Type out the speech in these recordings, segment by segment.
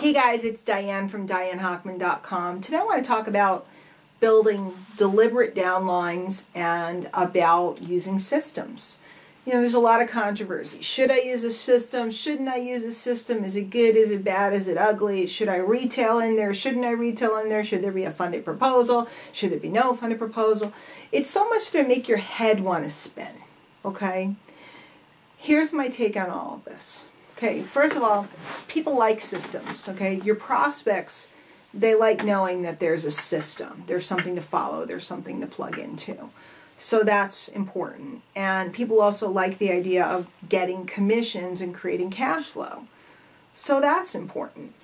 Hey guys, it's Diane from DianeHockman.com. Today I want to talk about building deliberate downlines and about using systems. You know, there's a lot of controversy. Should I use a system? Shouldn't I use a system? Is it good? Is it bad? Is it ugly? Should I retail in there? Shouldn't I retail in there? Should there be a funded proposal? Should there be no funded proposal? It's so much to make your head want to spin, okay? Here's my take on all of this. Okay, first of all, people like systems, okay? Your prospects, they like knowing that there's a system. There's something to follow. There's something to plug into. So that's important. And people also like the idea of getting commissions and creating cash flow. So that's important.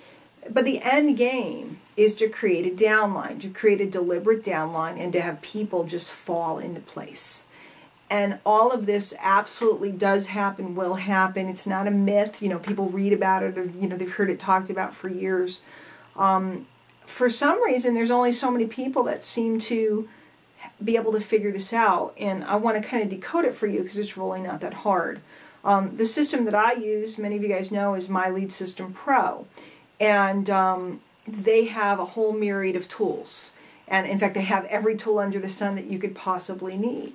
But the end game is to create a downline, to create a deliberate downline, and to have people just fall into place. And all of this absolutely does happen, will happen. It's not a myth. You know, people read about it, or, you know, they've heard it talked about for years. For some reason, there's only so many people that seem to be able to figure this out. And I want to kind of decode it for you because it's really not that hard. The system that I use, many of you guys know, is My Lead System Pro. And they have a whole myriad of tools. And in fact, they have every tool under the sun that you could possibly need.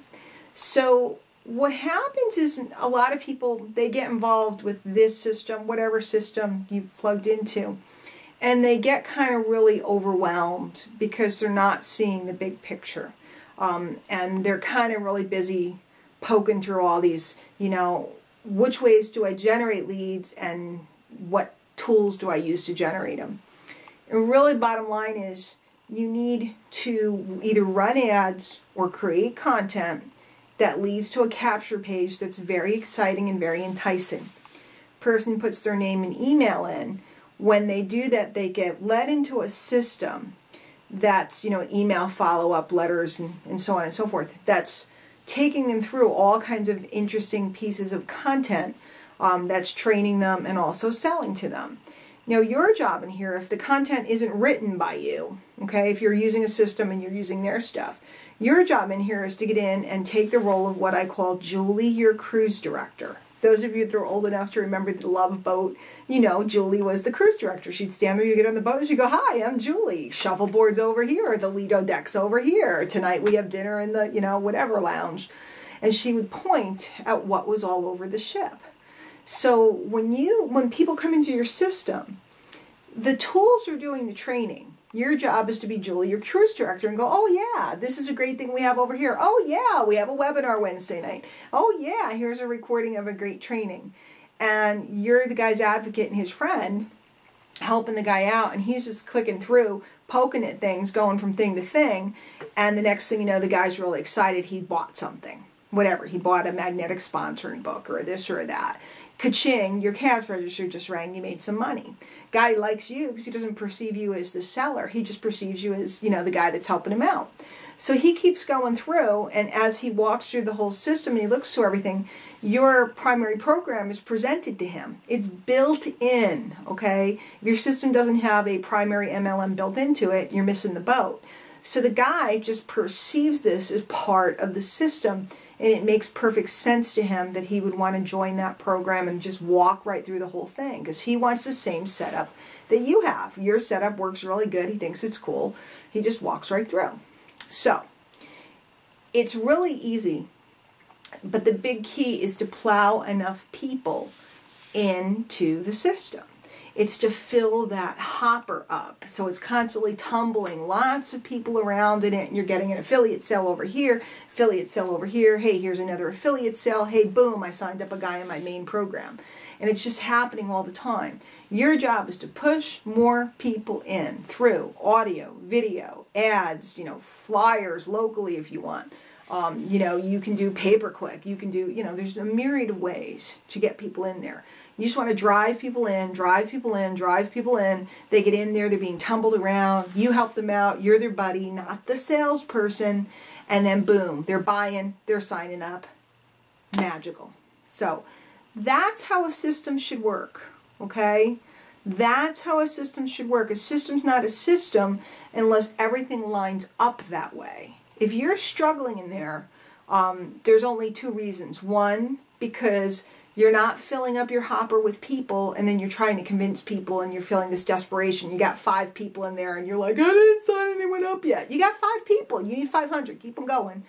So what happens is a lot of people, they get involved with this system, whatever system you've plugged into, and they get kind of really overwhelmed because they're not seeing the big picture. And they're kind of really busy poking through all these, you know, which ways do I generate leads and what tools do I use to generate them? And really, bottom line is you need to either run ads or create content that leads to a capture page that's very exciting and very enticing. Person puts their name and email in. When they do that, they get led into a system that's, you know, email follow-up letters and so on and so forth. That's taking them through all kinds of interesting pieces of content that's training them and also selling to them. Now, your job in here, if the content isn't written by you, okay, if you're using a system and you're using their stuff, your job in here is to get in and take the role of what I call Julie, your cruise director. Those of you that are old enough to remember the Love Boat, you know, Julie was the cruise director. She'd stand there, you get on the boat, and she'd go, "Hi, I'm Julie. Shuffleboard's over here. The Lido deck's over here. Tonight we have dinner in the, you know, whatever lounge." And she would point at what was all over the ship. So when people come into your system, the tools are doing the training. Your job is to be Julie, your cruise director, and go, "Oh yeah, this is a great thing we have over here. Oh yeah, we have a webinar Wednesday night. Oh yeah, here's a recording of a great training." And you're the guy's advocate and his friend, helping the guy out, and he's just clicking through, poking at things, going from thing to thing, and the next thing you know, the guy's really excited he bought something. Whatever, he bought a magnetic sponsoring book or this or that. Ka-ching, your cash register just rang, you made some money. Guy likes you because he doesn't perceive you as the seller. He just perceives you as, you know, the guy that's helping him out. So he keeps going through, and as he walks through the whole system and he looks through everything, your primary program is presented to him. It's built in, okay? If your system doesn't have a primary MLM built into it, you're missing the boat. So the guy just perceives this as part of the system, and it makes perfect sense to him that he would want to join that program and just walk right through the whole thing because he wants the same setup that you have. Your setup works really good. He thinks it's cool. He just walks right through. So it's really easy, but the big key is to plow enough people into the system. It's to fill that hopper up. So it's constantly tumbling, lots of people around in it, and you're getting an affiliate sale over here, affiliate sale over here. Hey, here's another affiliate sale. Hey, boom, I signed up a guy in my main program. And it's just happening all the time. Your job is to push more people in through audio, video, ads, you know, flyers locally if you want. You know, you can do pay-per-click. You can do, you know, there's a myriad of ways to get people in there. You just want to drive people in, drive people in, drive people in. They get in there, they're being tumbled around. You help them out. You're their buddy, not the salesperson. And then boom, they're buying, they're signing up. Magical. So that's how a system should work, okay? That's how a system should work. A system's not a system unless everything lines up that way. If you're struggling in there, there's only two reasons. One, because You're not filling up your hopper with people and then you're trying to convince people and you're feeling this desperation. You got 5 people in there and you're like, I didn't sign anyone up yet. You got 5 people. You need 500. Keep them going.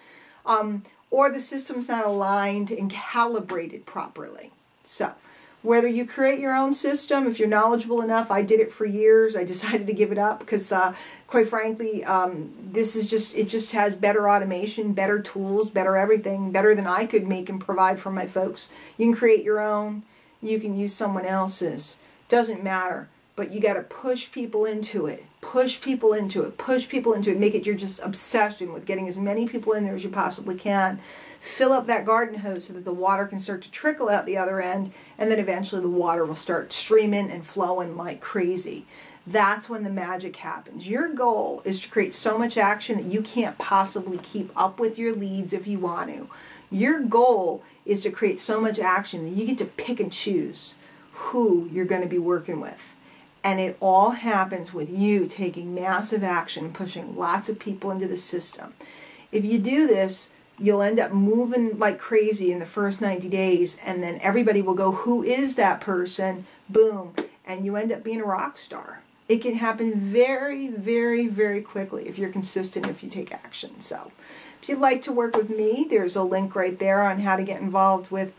Or the system's not aligned and calibrated properly. So whether you create your own system, if you're knowledgeable enough, I did it for years. I decided to give it up because, quite frankly, this is it just has better automation, better tools, better everything, better than I could make and provide for my folks. You can create your own. You can use someone else's. Doesn't matter. But you got to push people into it. Push people into it. Push people into it. Make it your just obsession with getting as many people in there as you possibly can. Fill up that garden hose so that the water can start to trickle out the other end, and then eventually the water will start streaming and flowing like crazy. That's when the magic happens. Your goal is to create so much action that you can't possibly keep up with your leads if you want to. Your goal is to create so much action that you get to pick and choose who you're going to be working with. And it all happens with you taking massive action and pushing lots of people into the system. If you do this, you'll end up moving like crazy in the first 90 days, and then everybody will go, who is that person? Boom. And you end up being a rock star. It can happen very, very, very quickly if you're consistent, if you take action. So if you'd like to work with me, there's a link right there on how to get involved with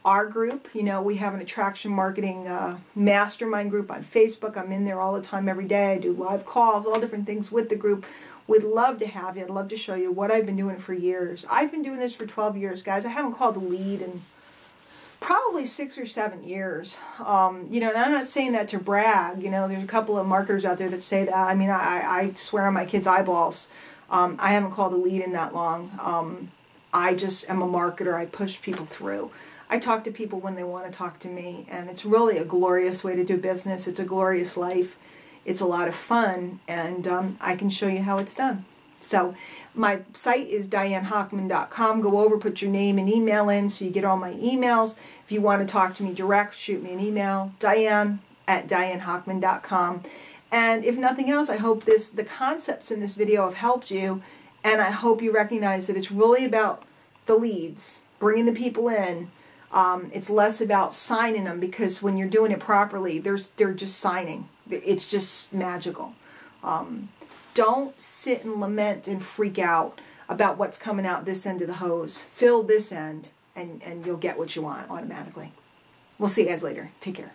our group. You know, we have an attraction marketing mastermind group on Facebook. I'm in there all the time, every day. I do live calls, all different things with the group. Would love to have you. I'd love to show you what I've been doing for years. I've been doing this for 12 years, guys. I haven't called a lead in probably 6 or 7 years. You know, and I'm not saying that to brag. You know, there's a couple of marketers out there that say that. I mean, I swear on my kids' eyeballs. I haven't called a lead in that long. I just am a marketer. I push people through. I talk to people when they want to talk to me, and it's really a glorious way to do business. It's a glorious life. It's a lot of fun, and I can show you how it's done. So my site is dianehockman.com. Go over, put your name and email in so you get all my emails. If you want to talk to me direct, shoot me an email, diane@dianehockman.com. And if nothing else, I hope the concepts in this video have helped you, and I hope you recognize that it's really about the leads, bringing the people in. It's less about signing them, because when you're doing it properly, they're just signing. It's just magical. Don't sit and lament and freak out about what's coming out this end of the hose. Fill this end, and you'll get what you want automatically. We'll see you guys later. Take care.